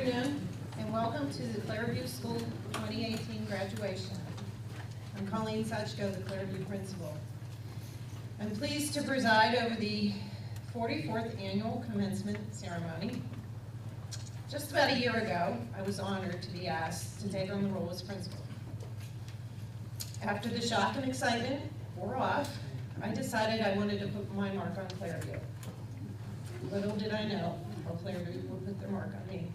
afternoon, and welcome to the Clairview School 2018 graduation. I'm Colleen Suchko, the Clairview principal. I'm pleased to preside over the 44th annual commencement ceremony. Just about a year ago, I was honored to be asked to take on the role as principal. After the shock and excitement wore off, I decided I wanted to put my mark on Clairview. Little did I know how Clairview would put their mark on me.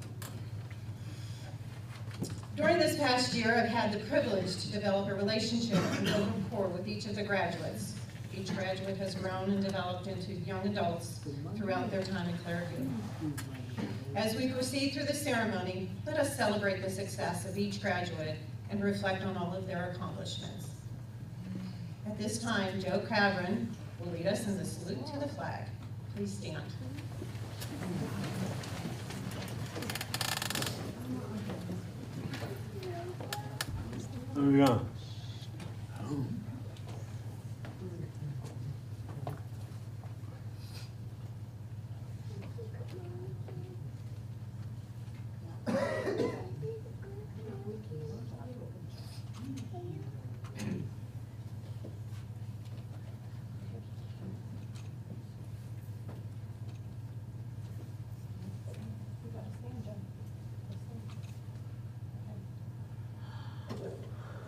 During this past year, I've had the privilege to develop a relationship and build rapport with each of the graduates. Each graduate has grown and developed into young adults throughout their time in Clairview. As we proceed through the ceremony, let us celebrate the success of each graduate and reflect on all of their accomplishments. At this time, Joe Cavron will lead us in the salute to the flag. Please stand. There we go.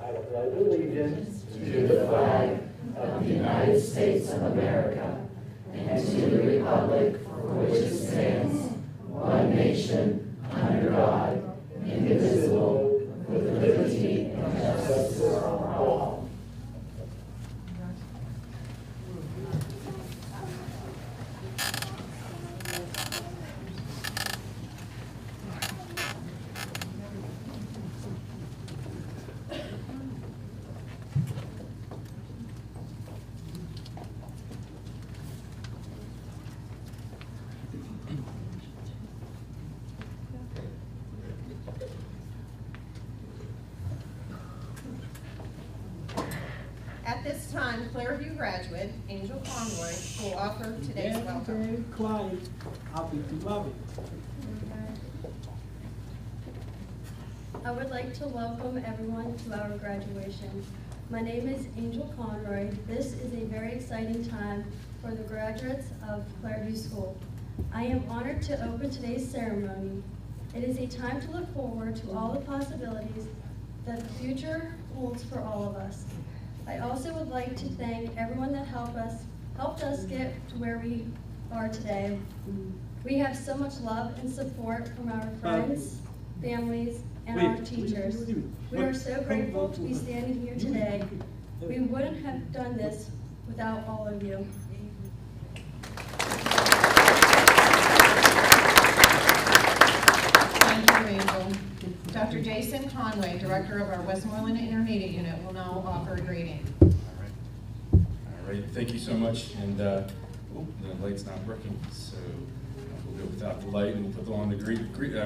I pledge allegiance to the flag of the United States of America and to the republic for which it stands, one nation, under God, indivisible, with liberty and justice for all. At this time, Clairview graduate Angel Conroy will offer today's welcome. Clyde, I'll be too loving. I would like to welcome everyone to our graduation. My name is Angel Conroy. This is a very exciting time for the graduates of Clairview School. I am honored to open today's ceremony. It is a time to look forward to all the possibilities that the future holds for all of us. I also would like to thank everyone that helped us get to where we are today. We have so much love and support from our friends, families, and our teachers. We are so grateful to be standing here today. We wouldn't have done this without all of you. Thank you, Angel. Dr. Jason Conway, director of our Westmoreland Intermediate Unit, will now offer a greeting. All right. Thank you so much. And the light's not working, so we'll go without the light and we'll put on the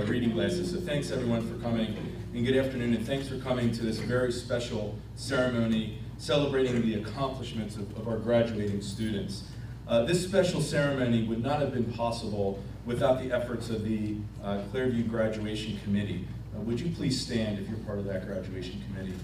reading glasses. So thanks everyone for coming, and good afternoon, and thanks for coming to this very special ceremony celebrating the accomplishments of our graduating students. This special ceremony would not have been possible without the efforts of the Clairview Graduation Committee. Would you please stand if you're part of that graduation committee?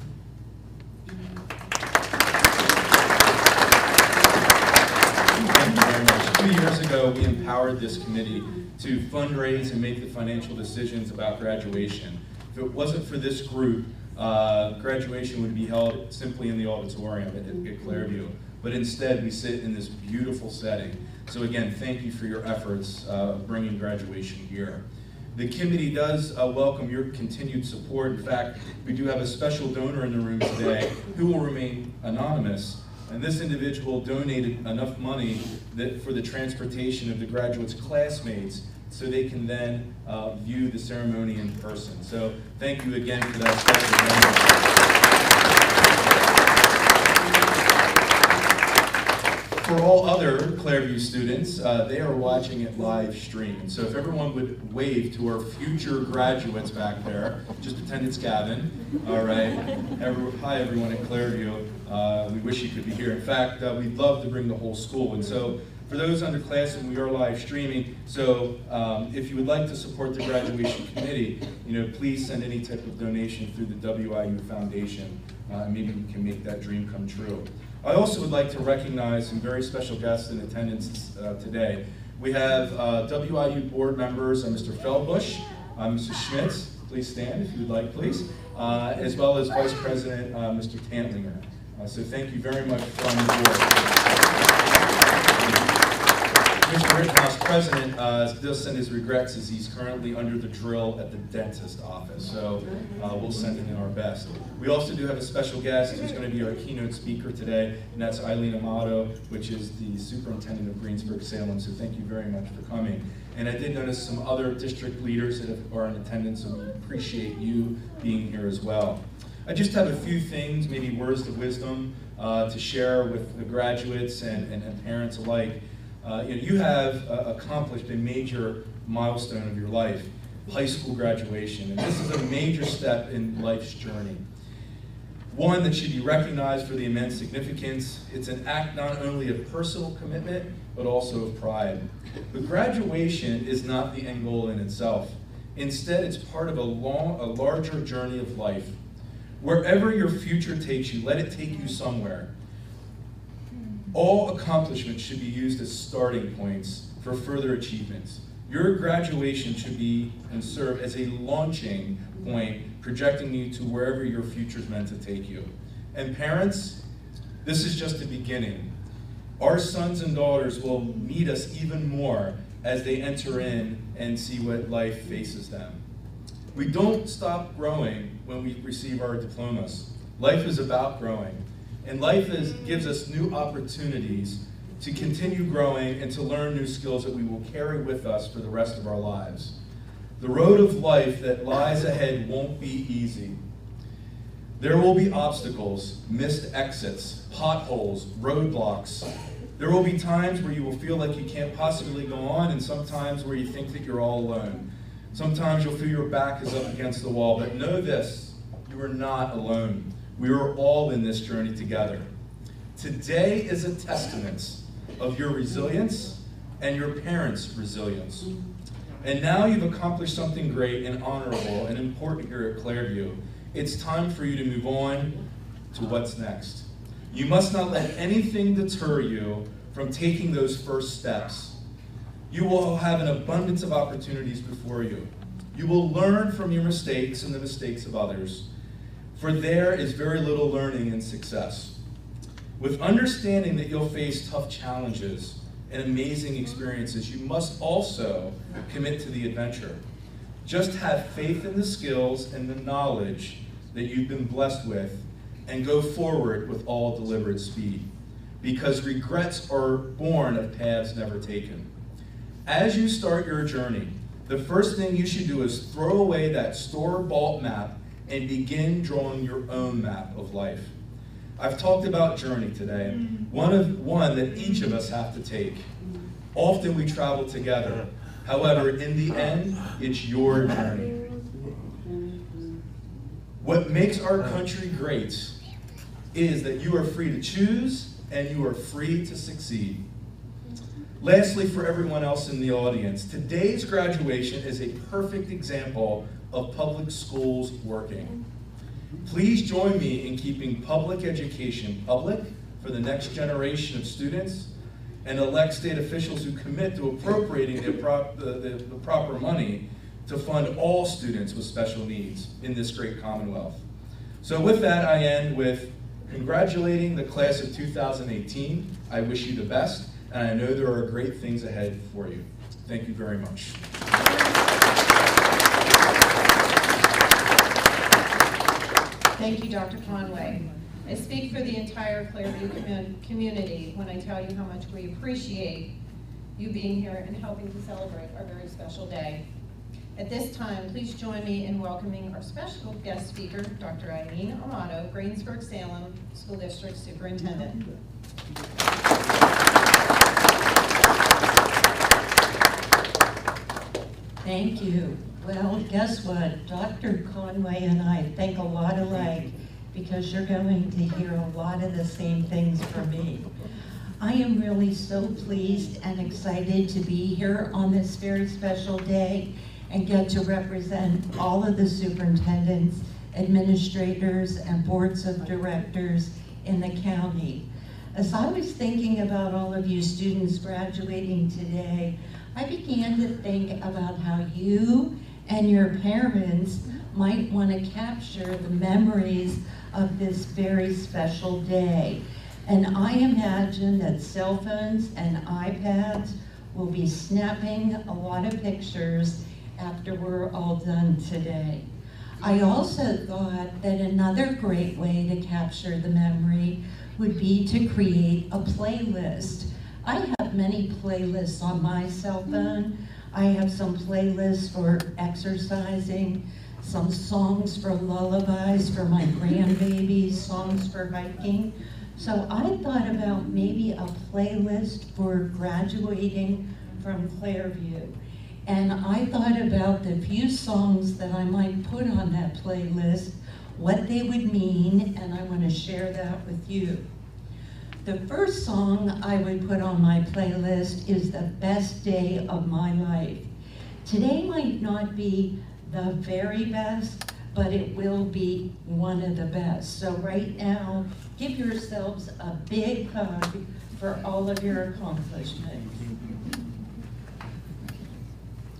Thank you very much. 2 years ago, we empowered this committee to fundraise and make the financial decisions about graduation. If it wasn't for this group, graduation would be held simply in the auditorium at Clairview. But instead, we sit in this beautiful setting. So again, thank you for your efforts bringing graduation here. The committee does welcome your continued support. In fact, we do have a special donor in the room today who will remain anonymous. And this individual donated enough money for the transportation of the graduates' classmates so they can then view the ceremony in person. So thank you again for that special donor. For all other Clairview students, they are watching it live stream. And so if everyone would wave to our future graduates back there, just pretend it's Gavin. All right. Hi, everyone at Clairview. We wish you could be here. In fact, we'd love to bring the whole school. And so for those underclassmen, we are live streaming. So if you would like to support the graduation committee, please send any type of donation through the WIU Foundation. Maybe we can make that dream come true. I also would like to recognize some very special guests in attendance today. We have WIU board members, Mr. Feldbush, Mr. Schmitz, please stand if you would like, please, as well as Vice President Mr. Tantlinger. So thank you very much from the board. Mr. Rittenhouse, President, does send his regrets as he's currently under the drill at the dentist office. So we'll send him in our best. We also do have a special guest who's going to be our keynote speaker today, and that's Eileen Amato, which is the superintendent of Greensburg-Salem. So thank you very much for coming. And I did notice some other district leaders that are in attendance, so we appreciate you being here as well. I just have a few things, maybe words of wisdom to share with the graduates and parents alike. You have accomplished a major milestone of your life, high school graduation, and this is a major step in life's journey. One that should be recognized for the immense significance. It's an act not only of personal commitment, but also of pride. But graduation is not the end goal in itself. Instead, it's part of a larger journey of life. Wherever your future takes you, let it take you somewhere. All accomplishments should be used as starting points for further achievements. Your graduation should be and serve as a launching point, projecting you to wherever your future is meant to take you. And parents, this is just the beginning. Our sons and daughters will need us even more as they enter in and see what life faces them. We don't stop growing when we receive our diplomas. Life is about growing. And life gives us new opportunities to continue growing and to learn new skills that we will carry with us for the rest of our lives. The road of life that lies ahead won't be easy. There will be obstacles, missed exits, potholes, roadblocks. There will be times where you will feel like you can't possibly go on, and sometimes where you think that you're all alone. Sometimes you'll feel your back is up against the wall, but know this, you are not alone. We are all in this journey together. Today is a testament of your resilience and your parents' resilience. And now you've accomplished something great and honorable and important here at Clairview. It's time for you to move on to what's next. You must not let anything deter you from taking those first steps. You will have an abundance of opportunities before you. You will learn from your mistakes and the mistakes of others. For there is very little learning in success. With understanding that you'll face tough challenges and amazing experiences, you must also commit to the adventure. Just have faith in the skills and the knowledge that you've been blessed with, and go forward with all deliberate speed, because regrets are born of paths never taken. As you start your journey, the first thing you should do is throw away that store-bought map and begin drawing your own map of life. I've talked about journey today, one that each of us have to take. Often we travel together. However, in the end, it's your journey. What makes our country great is that you are free to choose and you are free to succeed. Lastly, for everyone else in the audience, today's graduation is a perfect example of public schools working. Please join me in keeping public education public for the next generation of students, and elect state officials who commit to appropriating the proper money to fund all students with special needs in this great Commonwealth. So with that, I end with congratulating the class of 2018. I wish you the best, and I know there are great things ahead for you. Thank you very much. Thank you, Dr. Conway. I speak for the entire Clairview community when I tell you how much we appreciate you being here and helping to celebrate our very special day. At this time, please join me in welcoming our special guest speaker, Dr. Eileen Amato, Greensburg-Salem School District Superintendent. Thank you. Well, guess what? Dr. Conway and I think a lot alike because you're going to hear a lot of the same things from me. I am really so pleased and excited to be here on this very special day and get to represent all of the superintendents, administrators, and boards of directors in the county. As I was thinking about all of you students graduating today, I began to think about how you and your parents might want to capture the memories of this very special day. And I imagine that cell phones and iPads will be snapping a lot of pictures after we're all done today. I also thought that another great way to capture the memory would be to create a playlist. I have many playlists on my cell phone. I have some playlists for exercising, some songs for lullabies for my grandbabies, songs for hiking. So I thought about maybe a playlist for graduating from Clairview. And I thought about the few songs that I might put on that playlist, what they would mean, and I want to share that with you. The first song I would put on my playlist is The Best Day of My Life. Today might not be the very best, but it will be one of the best. So right now, give yourselves a big hug for all of your accomplishments.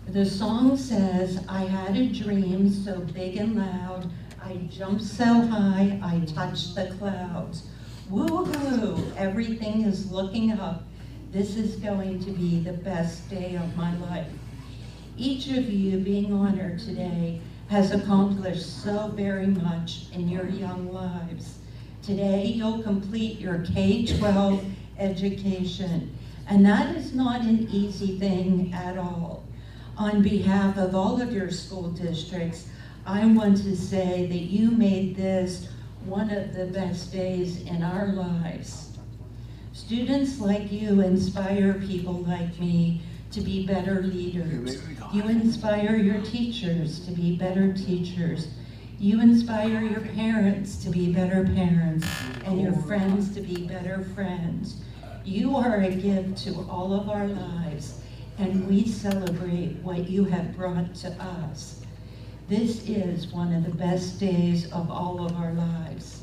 The song says, I had a dream so big and loud, I jumped so high, I touched the clouds. Woo-hoo, everything is looking up. This is going to be the best day of my life. Each of you being honored today has accomplished so very much in your young lives. Today you'll complete your K-12 education, and that is not an easy thing at all. On behalf of all of your school districts, I want to say that you made this one of the best days in our lives. Students like you inspire people like me to be better leaders. You inspire your teachers to be better teachers. You inspire your parents to be better parents, and your friends to be better friends. You are a gift to all of our lives, and we celebrate what you have brought to us. This is one of the best days of all of our lives.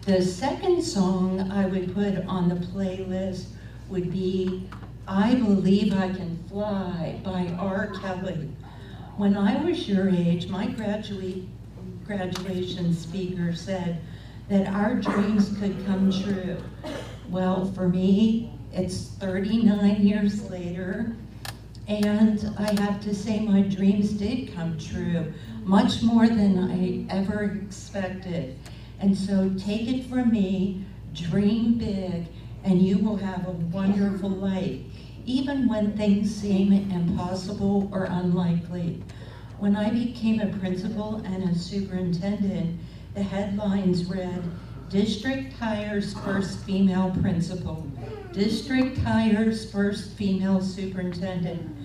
The second song I would put on the playlist would be I Believe I Can Fly by R. Kelly. When I was your age, my graduation speaker said that our dreams could come true. Well, for me, it's 39 years later, and I have to say my dreams did come true, much more than I ever expected. And so take it from me, dream big, and you will have a wonderful life, even when things seem impossible or unlikely. When I became a principal and a superintendent, the headlines read, District hires first female principal. District hires first female superintendent.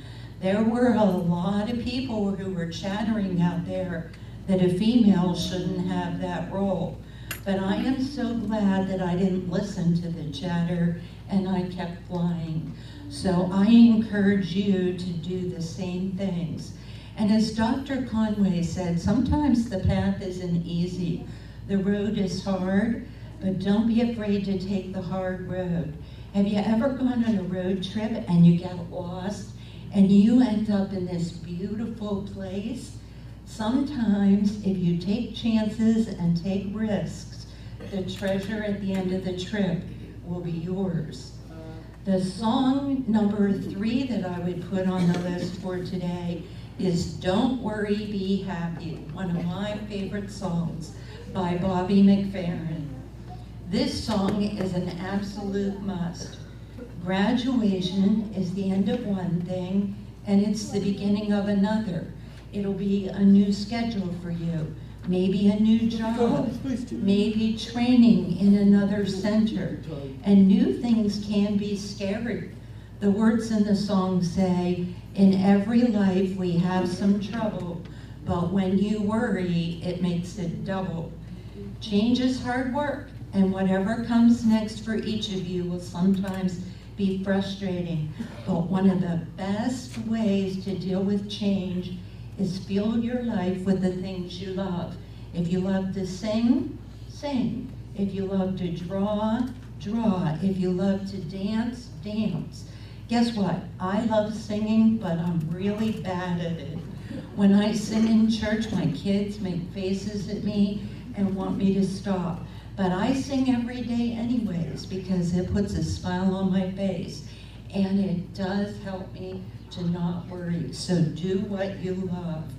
There were a lot of people who were chattering out there that a female shouldn't have that role. But I am so glad that I didn't listen to the chatter and I kept flying. So I encourage you to do the same things. And as Dr. Conway said, sometimes the path isn't easy. The road is hard, but don't be afraid to take the hard road. Have you ever gone on a road trip and you get lost and you end up in this beautiful place? Sometimes if you take chances and take risks, the treasure at the end of the trip will be yours. The song number 3 that I would put on the list for today is Don't Worry, Be Happy, one of my favorite songs by Bobby McFerrin. This song is an absolute must. Graduation is the end of one thing, and it's the beginning of another. It'll be a new schedule for you, maybe a new job, maybe training in another center, and new things can be scary. The words in the song say, in every life we have some trouble, but when you worry, it makes it double. Change is hard work, and whatever comes next for each of you will sometimes be frustrating, but one of the best ways to deal with change is fill your life with the things you love. If you love to sing, sing. If you love to draw, draw. If you love to dance, dance. Guess what? I love singing, but I'm really bad at it. When I sing in church, my kids make faces at me and want me to stop. But I sing every day anyways because it puts a smile on my face and it does help me to not worry. So do what you love.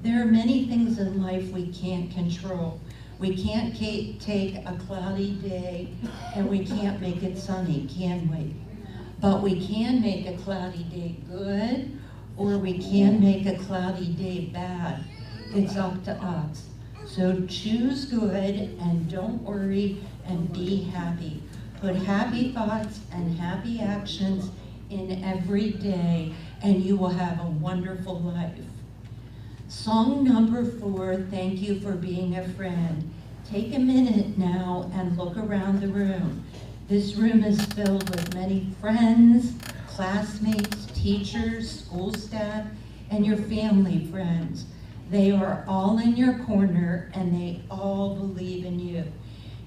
There are many things in life we can't control. We can't take a cloudy day and we can't make it sunny, can we? But we can make a cloudy day good, or we can make a cloudy day bad. It's up to us. So choose good and don't worry and be happy. Put happy thoughts and happy actions in every day and you will have a wonderful life. Song number 4, Thank You for Being a Friend. Take a minute now and look around the room. This room is filled with many friends, classmates, teachers, school staff, and your family friends. They are all in your corner and they all believe in you.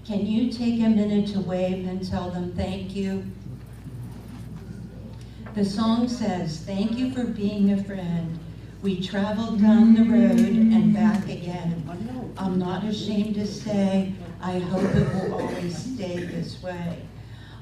Can you take a minute to wave and tell them thank you? The song says, thank you for being a friend. We traveled down the road and back again. I'm not ashamed to say, I hope it will always stay this way.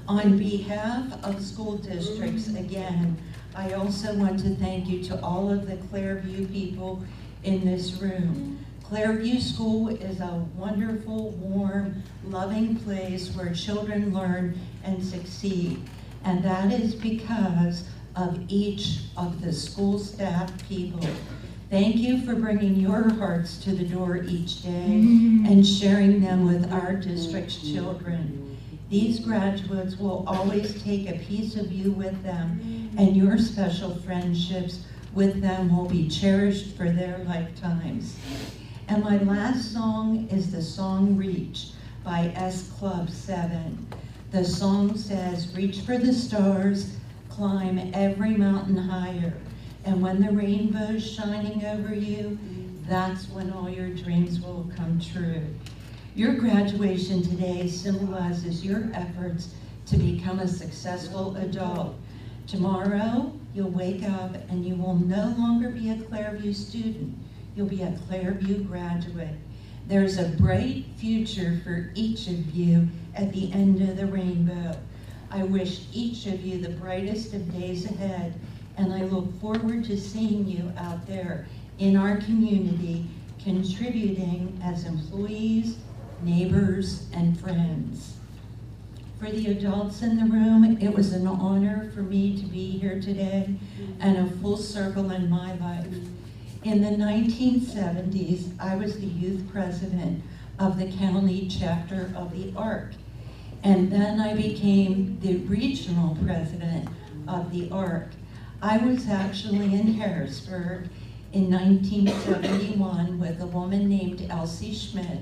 On behalf of school districts, again, I also want to thank you to all of the Clairview people in this room. Clairview School is a wonderful, warm, loving place where children learn and succeed. And that is because of each of the school staff people. Thank you for bringing your hearts to the door each day and sharing them with our district's children. These graduates will always take a piece of you with them, and your special friendships with them will be cherished for their lifetimes. And my last song is the song Reach by S Club 7. The song says, reach for the stars, climb every mountain higher. And when the rainbow's shining over you, that's when all your dreams will come true. Your graduation today symbolizes your efforts to become a successful adult. Tomorrow, you'll wake up and you will no longer be a Clairview student. You'll be a Clairview graduate. There's a bright future for each of you at the end of the rainbow. I wish each of you the brightest of days ahead, and I look forward to seeing you out there in our community, contributing as employees, neighbors, and friends. For the adults in the room, it was an honor for me to be here today and a full circle in my life. In the 1970s, I was the youth president of the county chapter of the ARC. And then I became the regional president of the ARC. I was actually in Harrisburg in 1971 with a woman named Elsie Schmidt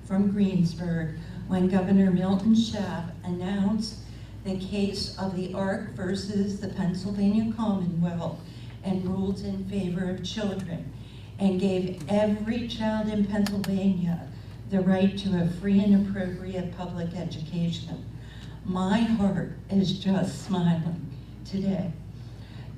from Greensburg when Governor Milton Schaaf announced the case of the ARC versus the Pennsylvania Commonwealth and ruled in favor of children and gave every child in Pennsylvania the right to a free and appropriate public education. My heart is just smiling today.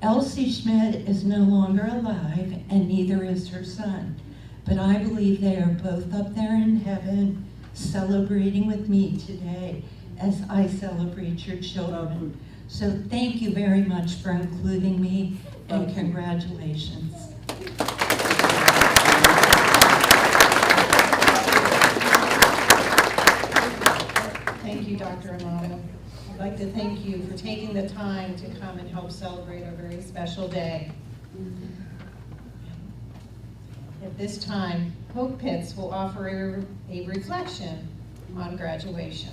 Elsie Schmidt is no longer alive, and neither is her son. But I believe they are both up there in heaven celebrating with me today as I celebrate your children. So thank you very much for including me, and congratulations. Thank you, Dr. Amato. I'd like to thank you for taking the time to come and help celebrate a very special day. At this time, Hope Pitts will offer a reflection on graduation.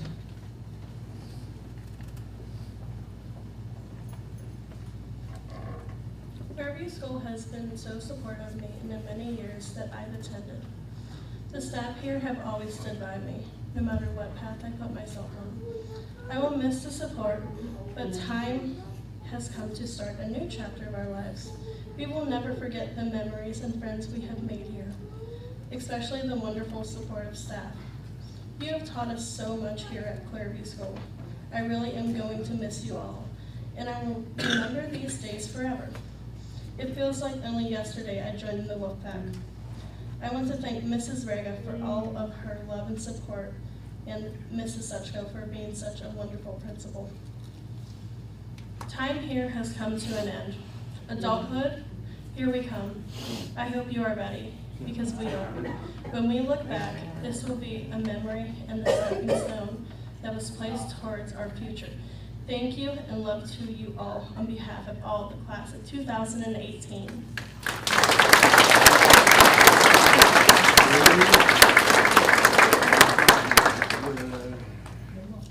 Clairview School has been so supportive of me in the many years that I've attended. The staff here have always stood by me, no matter what path I put myself on. I will miss the support, but time has come to start a new chapter of our lives. We will never forget the memories and friends we have made here, especially the wonderful supportive staff. You have taught us so much here at Clairview School. I really am going to miss you all, and I will remember these days forever. It feels like only yesterday I joined the Wolfpack. I want to thank Mrs. Rega for all of her love and support, and Mrs. Suchko for being such a wonderful principal. Time here has come to an end. Adulthood, here we come. I hope you are ready, because we are. When we look back, this will be a memory and the stepping stone that was placed towards our future. Thank you and love to you all on behalf of all the class of 2018. I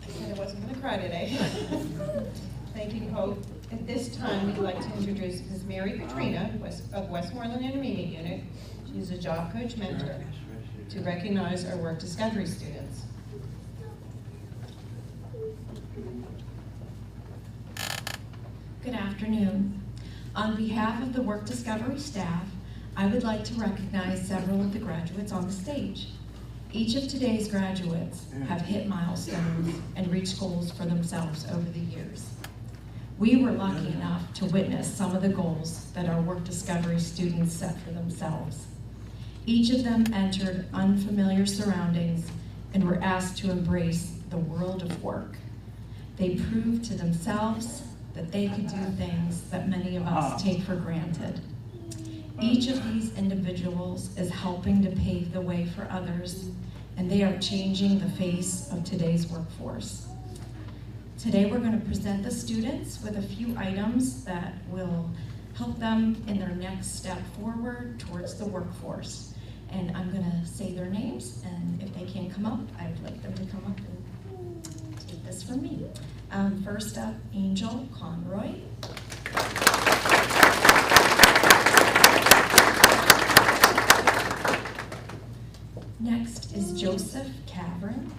said I wasn't going to cry today. Thank you, Hope. At this time, we'd like to introduce Ms. Mary Katrina of Westmoreland Intermediate Unit. She's a job coach mentor to recognize our work discovery students. Good afternoon. On behalf of the work discovery staff, I would like to recognize several of the graduates on the stage. Each of today's graduates have hit milestones and reached goals for themselves over the years. We were lucky enough to witness some of the goals that our work discovery students set for themselves. Each of them entered unfamiliar surroundings and were asked to embrace the world of work. They proved to themselves that they could do things that many of us take for granted. Each of these individuals is helping to pave the way for others, and they are changing the face of today's workforce. Today we're going to present the students with a few items that will help them in their next step forward towards the workforce. And I'm going to say their names, and if they can't come up, I'd like them to come up and take this from me. First up, Angel Conroy. Next is Joseph Cavern.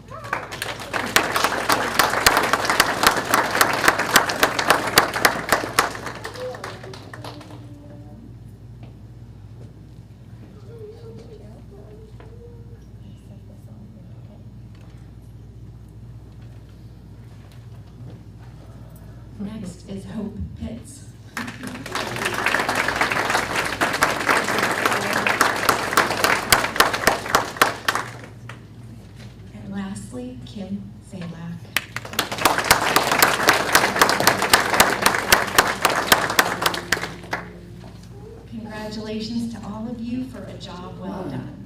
Next is Hope Pitts. And lastly, Kim Salak. Congratulations to all of you for a job well done.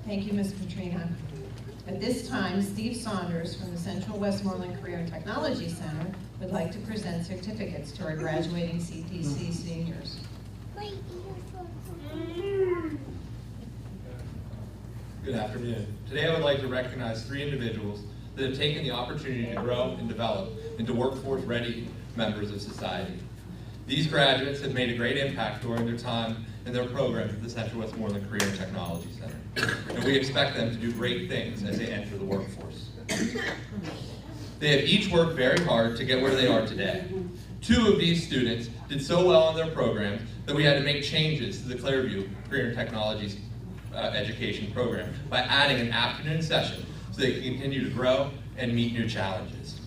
Thank you, Ms. Katrina. At this time, Steve Saunders from the Central Westmoreland Career and Technology Center would like to present certificates to our graduating CTC seniors. Good afternoon. Today I would like to recognize 3 individuals that have taken the opportunity to grow and develop into workforce-ready members of society. These graduates have made a great impact during their time in their programs at the Central Westmoreland Career and Technology Center, and we expect them to do great things as they enter the workforce. They have each worked very hard to get where they are today. 2 of these students did so well in their programs that we had to make changes to the Clairview Career and Technology education program by adding an afternoon session so they can continue to grow and meet new challenges.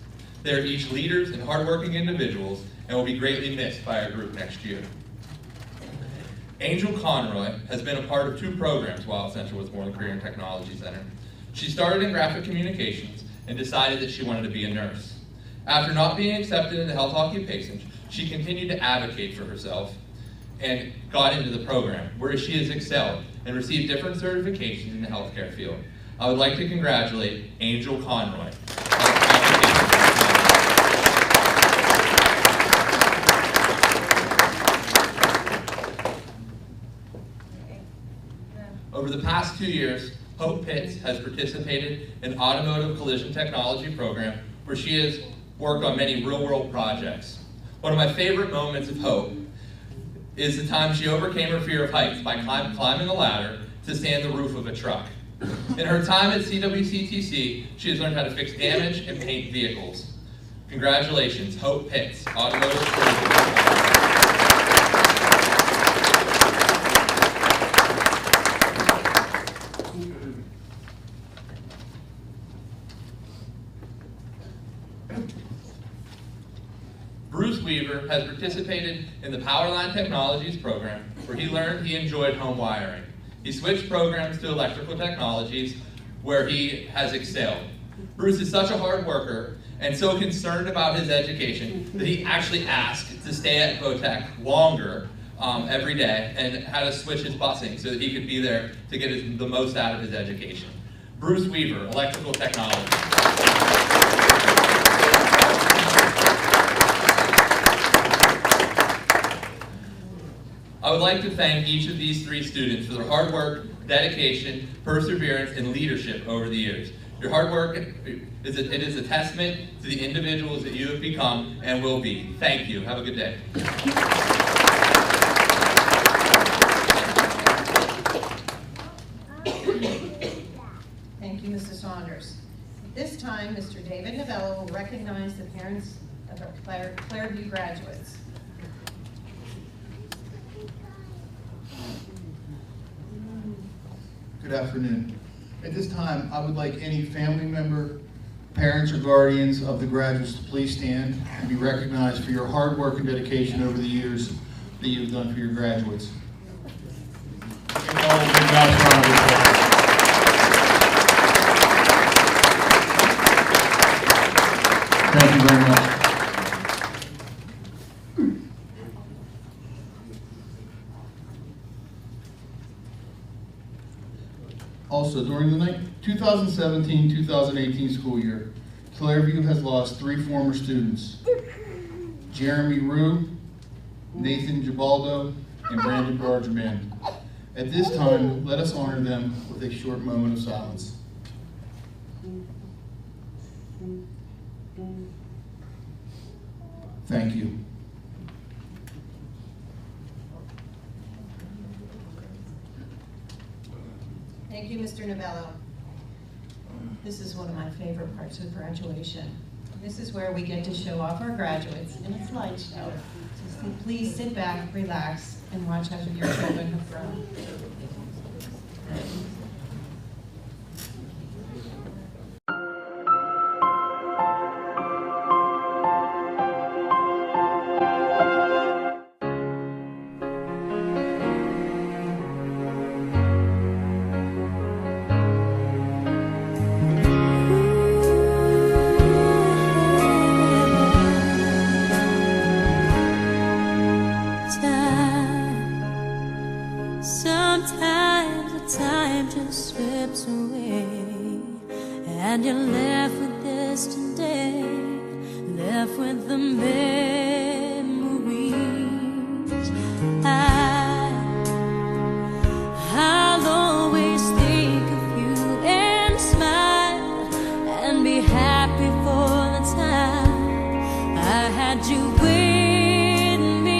They are each leaders and hardworking individuals and will be greatly missed by our group next year. Angel Conroy has been a part of 2 programs while at Central Westmoreland Career and Technology Center. She started in graphic communications and decided that she wanted to be a nurse. After not being accepted into health occupations, she continued to advocate for herself and got into the program, where she has excelled and received different certifications in the healthcare field. I would like to congratulate Angel Conroy. Over the past 2 years, Hope Pitts has participated in automotive collision technology program where she has worked on many real-world projects. One of my favorite moments of Hope is the time she overcame her fear of heights by climbing a ladder to stand the roof of a truck. In her time at CWCTC, she has learned how to fix damage and paint vehicles. Congratulations, Hope Pitts, automotive collision. Bruce Weaver has participated in the Powerline Technologies program where he enjoyed home wiring. He switched programs to electrical technologies where he has excelled. Bruce is such a hard worker and so concerned about his education that he actually asked to stay at Votech longer every day and had to switch his busing so that he could be there to get the most out of his education. Bruce Weaver, electrical technology. I would like to thank each of these three students for their hard work, dedication, perseverance, and leadership over the years. Your hard work is a testament to the individuals that you have become and will be. Thank you. Have a good day. Thank you, Mrs. Saunders. At this time, Mr. David Novello will recognize the parents of our Clairview graduates. Good afternoon. At this time, I would like any family member, parents, or guardians of the graduates to please stand and be recognized for your hard work and dedication over the years that you've done for your graduates. Give them all a big round of applause. Thank you very much. Also, during the 2017-2018 school year, Clairview has lost 3 former students, Jeremy Rue, Nathan Gibaldo, and Brandon Bargerman. At this time, let us honor them with a short moment of silence. Thank you. Thank you, Mr. Novello. This is one of my favorite parts of graduation. This is where we get to show off our graduates in a slideshow. So please sit back, relax, and watch how your children have grown. Sometimes the time just slips away, and you're left with this today, left with the memories. I'll always think of you and smile and be happy for the time I had you with me.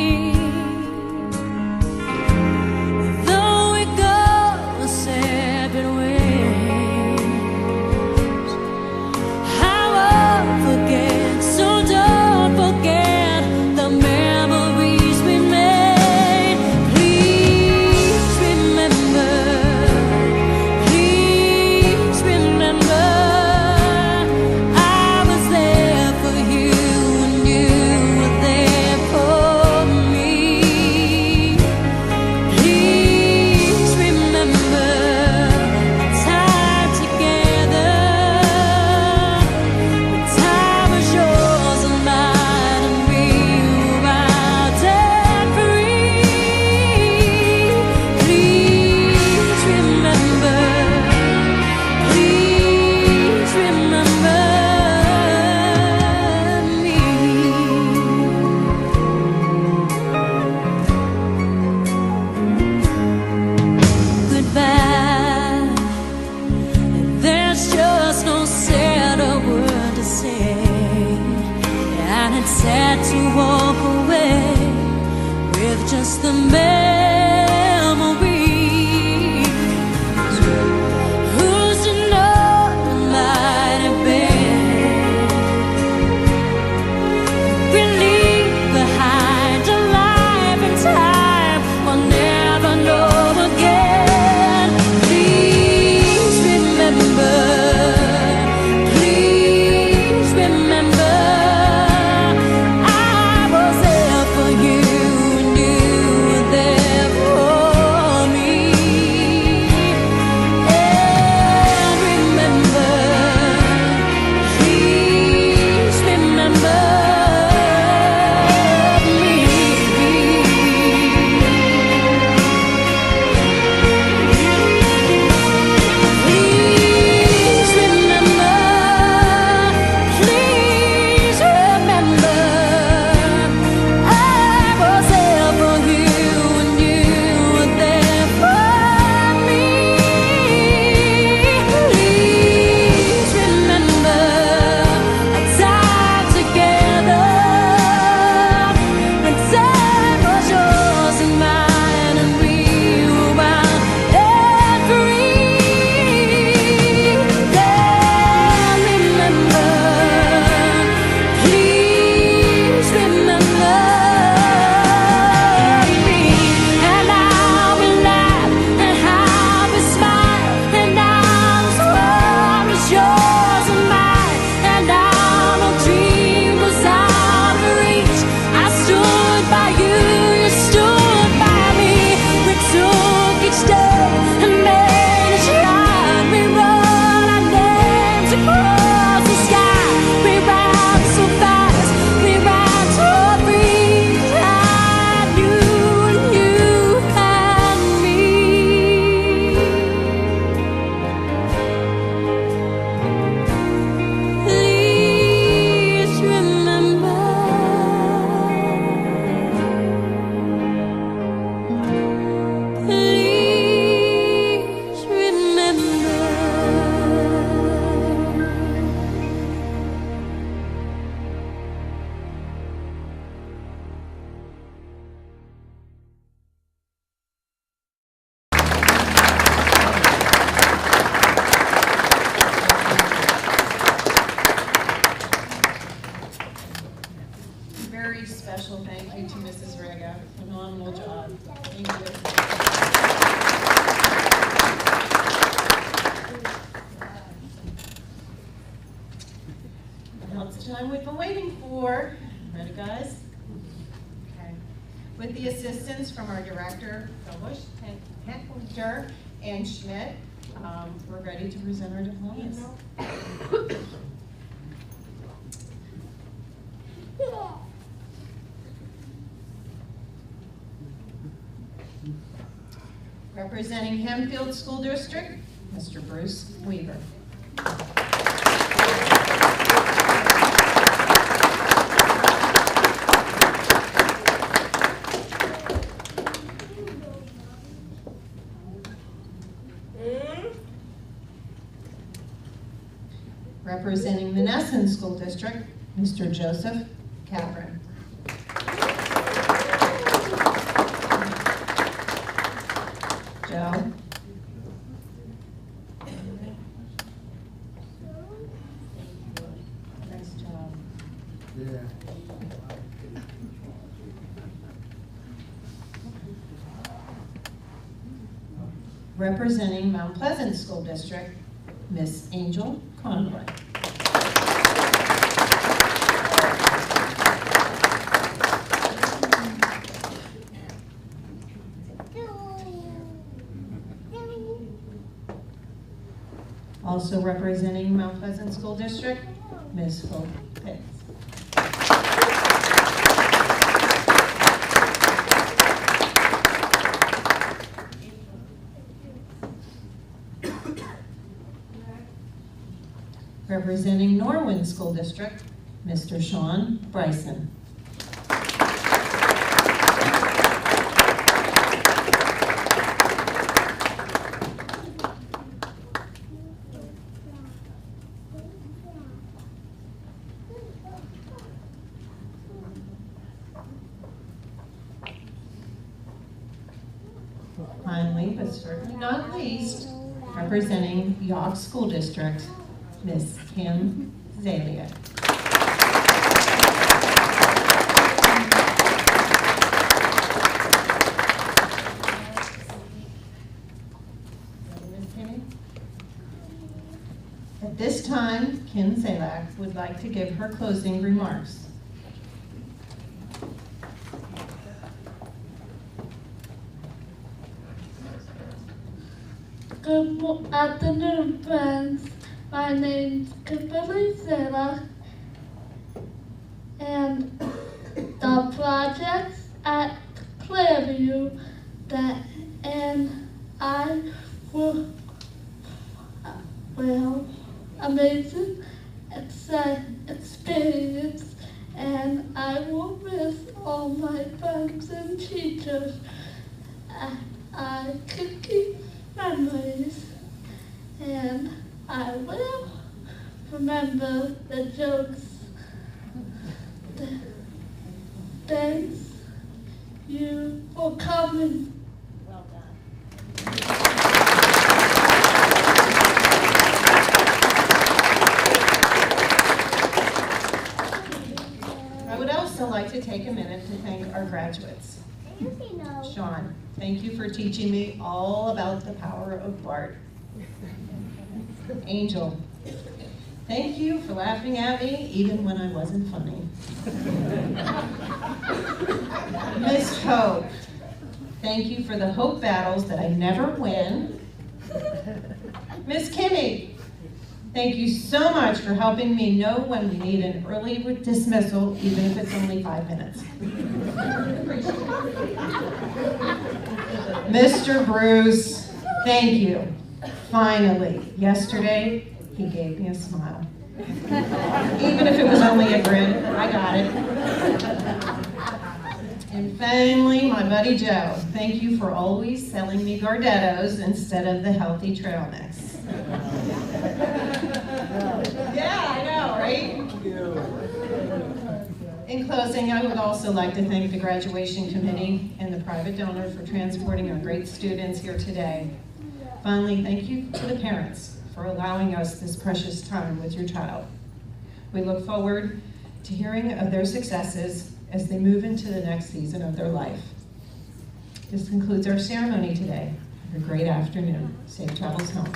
I was there for you and you were there. sad to walk away with just the memories. Who's to know what might have been? We leave behind a life and time we'll never know again. Please remember. Special thank you to Mrs. Rega. Phenomenal job. Thank you. Now it's the time we've been waiting for. Ready, guys? Okay. With the assistance from our director, Phyllis, Heckler, and Schmidt, we're ready to present our diplomas. Representing Hempfield School District, Mr. Bruce Weaver. Representing Menneson School District, Mr. Joseph Capron. Joe. Nice job. Yeah. Representing Mount Pleasant School District, Miss Angel Conroy. Also representing Mount Pleasant School District, Ms. Hope Pitts. Representing Norwin School District, Mr. Sean Bryson. but certainly not least, representing Yawk School District, Miss Kim Zalia. At this time, Kim Zalak would like to give her closing remarks. Good afternoon, friends. My name's Kimberly Zalak, and the projects at Clairview and I were amazing experience, and I will miss all my friends and teachers. I could keep memories, and I will remember the jokes. Thanks you for coming. Well done. I would also like to take a minute to thank our graduates. Sean, thank you for teaching me all about the power of BART. Angel, thank you for laughing at me even when I wasn't funny. Miss Hope, thank you for the hope battles that I never win. Miss Kimmy, thank you so much for helping me know when we need an early dismissal, even if it's only 5 minutes. Mr. Bruce, thank you. Finally, yesterday, he gave me a smile. Even if it was only a grin, I got it. And finally, my buddy Joe, thank you for always selling me Gardettos instead of the healthy trail mix. Yeah, I know, right? In closing, I would also like to thank the graduation committee and the private donor for transporting our great students here today. Finally, thank you to the parents for allowing us this precious time with your child. We look forward to hearing of their successes as they move into the next season of their life. This concludes our ceremony today. Have a great afternoon. Safe travels home.